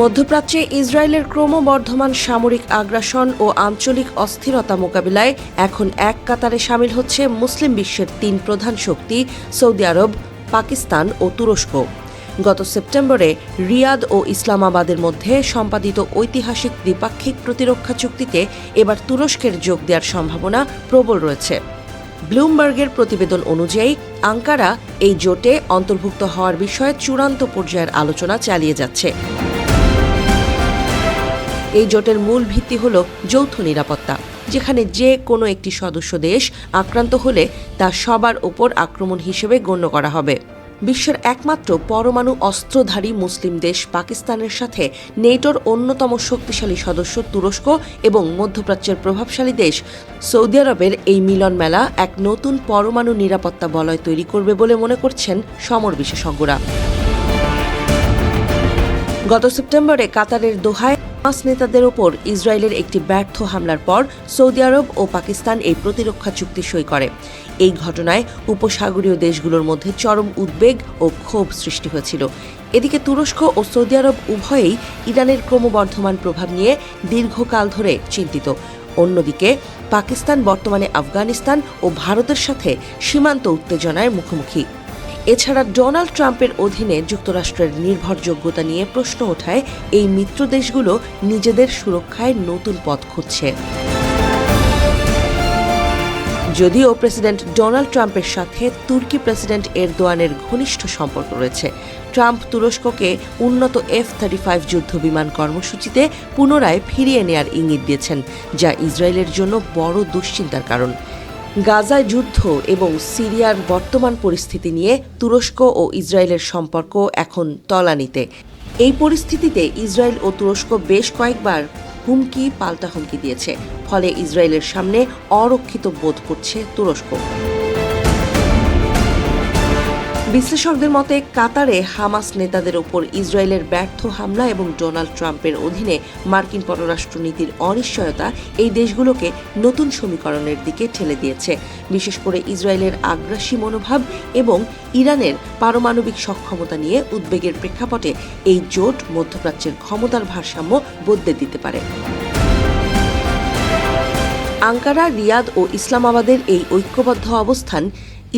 মধ্যপ্রাচ্যে ইসরায়েলের ক্রমবর্ধমান সামরিক আগ্রাসন ও আঞ্চলিক অস্থিরতা মোকাবিলায় এখন এক কাতারে শামিল হচ্ছে মুসলিম বিশ্বের তিন প্রধান শক্তি সৌদি আরব, পাকিস্তান ও তুরস্ক। গত সেপ্টেম্বরে রিয়াদ ও ইসলামাবাদের মধ্যে সম্পাদিত ঐতিহাসিক দ্বিপাক্ষিক প্রতিরক্ষা চুক্তিতে এবার তুরস্কের যোগ দেওয়ার সম্ভাবনা প্রবল রয়েছে। ব্লুমবার্গের প্রতিবেদন অনুযায়ী আঙ্কারা এই জোটে অন্তর্ভুক্ত হওয়ার বিষয়ে চূড়ান্ত পর্যায়ের আলোচনা চালিয়ে যাচ্ছে। এই জোটের মূল ভিত্তি হল যৌথ নিরাপত্তা, যেখানে যে কোনো একটি সদস্য দেশ আক্রান্ত হলে তা সবার ওপর আক্রমণ হিসেবে গণ্য করা হবে। বিশ্বের একমাত্র পরমাণু অস্ত্রধারী মুসলিম দেশ পাকিস্তানের সাথে নেটোর অন্যতম শক্তিশালী সদস্য তুরস্ক এবং মধ্যপ্রাচ্যের প্রভাবশালী দেশ সৌদি আরবের এই মিলন মেলা এক নতুন পরমাণু নিরাপত্তা বলয় তৈরি করবে বলে মনে করছেন সমর বিশেষজ্ঞরা। গত সেপ্টেম্বরে কাতারের দোহায় হামাস নেতাদের ওপর ইসরায়েলের একটি ব্যর্থ হামলার পর সৌদি আরব ও পাকিস্তান এই প্রতিরক্ষা চুক্তি সই করে। এই ঘটনায় উপসাগরীয় দেশগুলোর মধ্যে চরম উদ্বেগ ও ক্ষোভ সৃষ্টি হয়েছিল। এদিকে তুরস্ক ও সৌদি আরব উভয়েই ইরানের ক্রমবর্ধমান প্রভাব নিয়ে দীর্ঘকাল ধরে চিন্তিত। অন্যদিকে পাকিস্তান বর্তমানে আফগানিস্তান ও ভারতের সাথে সীমান্ত উত্তেজনার মুখোমুখি। এছাড়া ডোনাল্ড ট্রাম্পের অধীনে যুক্তরাষ্ট্রের নির্ভরযোগ্যতা নিয়ে প্রশ্ন ওঠায় এই মিত্র দেশগুলো নিজেদের সুরক্ষায় নতুন পথ খুঁজছে। যদিও প্রেসিডেন্ট ডোনাল্ড ট্রাম্পের সাথে তুর্কি প্রেসিডেন্ট এরদোয়ানের ঘনিষ্ঠ সম্পর্ক রয়েছে, ট্রাম্প তুরস্ককে উন্নত F-35 যুদ্ধবিমান কর্মসূচিতে পুনরায় ফিরিয়ে নেয়ার ইঙ্গিত দিয়েছেন, যা ইসরায়েলের জন্য বড় দুশ্চিন্তার কারণ। গাজায় যুদ্ধ এবং সিরিয়ার বর্তমান পরিস্থিতি নিয়ে তুরস্ক ও ইসরায়েলের সম্পর্ক এখন তলানিতে। এই পরিস্থিতিতে ইসরায়েল ও তুরস্ক বেশ কয়েকবার হুমকি পাল্টা হুমকি দিয়েছে, ফলে ইসরায়েলের সামনে অরক্ষিত বোধ করছে তুরস্ক। বিশ্লেষকদের মতে কাতারে হামাস নেতাদের ওপর ইসরায়েলের ব্যর্থ হামলা এবং ডোনাল্ড ট্রাম্পের অধীনে মার্কিন পররাষ্ট্রনীতির অনিশ্চয়তা এই দেশগুলোকে নতুন সমীকরণের দিকে ঠেলে দিয়েছে। বিশেষ করে ইসরায়েলের আগ্রাসী মনোভাব এবং ইরানের পারমাণবিক সক্ষমতা নিয়ে উদ্বেগের প্রেক্ষাপটে এই জোট মধ্যপ্রাচ্যের ক্ষমতার ভারসাম্য বদলে দিতে পারে। আঙ্কারা, রিয়াদ ও ইসলামাবাদের এই ঐক্যবদ্ধ অবস্থান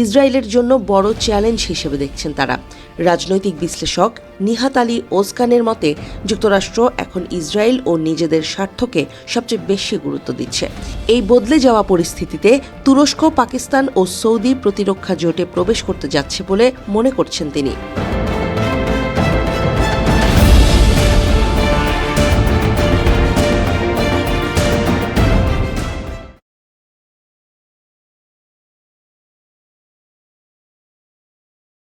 ইসরায়েলের জন্য বড় চ্যালেঞ্জ হিসেবে দেখছেন তারা। রাজনৈতিক বিশ্লেষক নিহাত আলী ওজকানের মতে যুক্তরাষ্ট্র এখন ইসরায়েল ও নিজেদের স্বার্থকে সবচেয়ে বেশি গুরুত্ব দিচ্ছে। এই বদলে যাওয়া পরিস্থিতিতে তুরস্ক, পাকিস্তান ও সৌদি প্রতিরক্ষা জোটে প্রবেশ করতে যাচ্ছে বলে মনে করছেন তিনি।